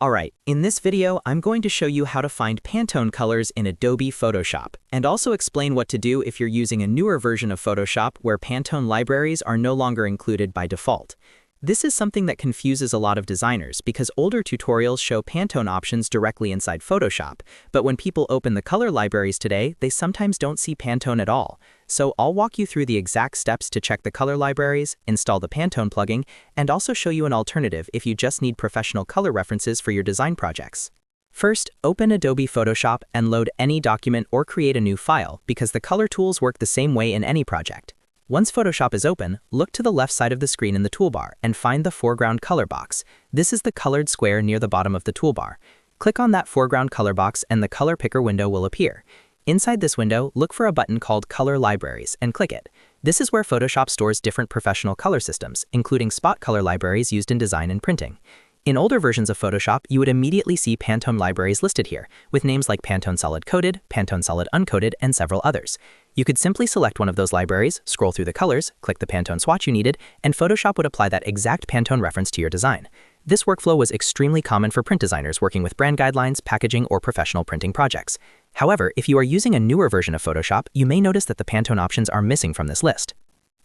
Alright, in this video, I'm going to show you how to find Pantone colors in Adobe Photoshop, and also explain what to do if you're using a newer version of Photoshop where Pantone libraries are no longer included by default. This is something that confuses a lot of designers because older tutorials show Pantone options directly inside Photoshop, but when people open the color libraries today, they sometimes don't see Pantone at all. So I'll walk you through the exact steps to check the color libraries, install the Pantone plugin, and also show you an alternative if you just need professional color references for your design projects. First, open Adobe Photoshop and load any document or create a new file because the color tools work the same way in any project. Once Photoshop is open, look to the left side of the screen in the toolbar and find the foreground color box. This is the colored square near the bottom of the toolbar. Click on that foreground color box and the color picker window will appear. Inside this window, look for a button called Color Libraries and click it. This is where Photoshop stores different professional color systems, including spot color libraries used in design and printing. In older versions of Photoshop, you would immediately see Pantone libraries listed here, with names like Pantone Solid Coated, Pantone Solid Uncoated, and several others. You could simply select one of those libraries, scroll through the colors, click the Pantone swatch you needed, and Photoshop would apply that exact Pantone reference to your design. This workflow was extremely common for print designers working with brand guidelines, packaging, or professional printing projects. However, if you are using a newer version of Photoshop, you may notice that the Pantone options are missing from this list.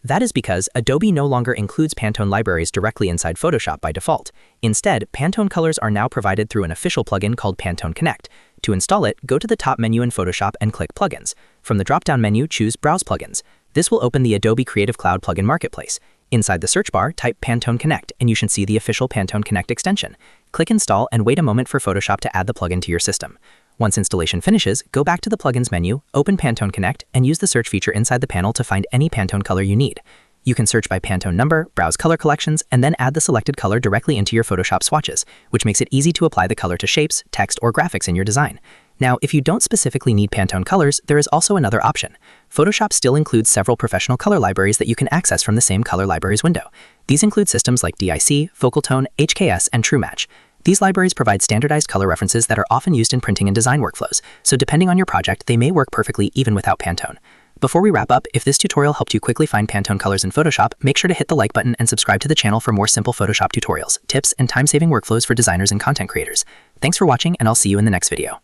That is because Adobe no longer includes Pantone libraries directly inside Photoshop by default. Instead, Pantone colors are now provided through an official plugin called Pantone Connect. To install it, go to the top menu in Photoshop and click Plugins. From the drop-down menu, choose Browse Plugins. This will open the Adobe Creative Cloud plugin marketplace. Inside the search bar, type Pantone Connect and you should see the official Pantone Connect extension. Click Install and wait a moment for Photoshop to add the plugin to your system. Once installation finishes, go back to the Plugins menu, open Pantone Connect, and use the search feature inside the panel to find any Pantone color you need. You can search by Pantone number, browse color collections, and then add the selected color directly into your Photoshop swatches, which makes it easy to apply the color to shapes, text, or graphics in your design. Now, if you don't specifically need Pantone colors, there is also another option. Photoshop still includes several professional color libraries that you can access from the same color libraries window. These include systems like DIC, focoltone, HKS, and trumatch. These libraries provide standardized color references that are often used in printing and design workflows, so depending on your project, they may work perfectly even without Pantone. Before we wrap up, if this tutorial helped you quickly find Pantone colors in Photoshop, make sure to hit the like button and subscribe to the channel for more simple Photoshop tutorials, tips, and time-saving workflows for designers and content creators. Thanks for watching, and I'll see you in the next video.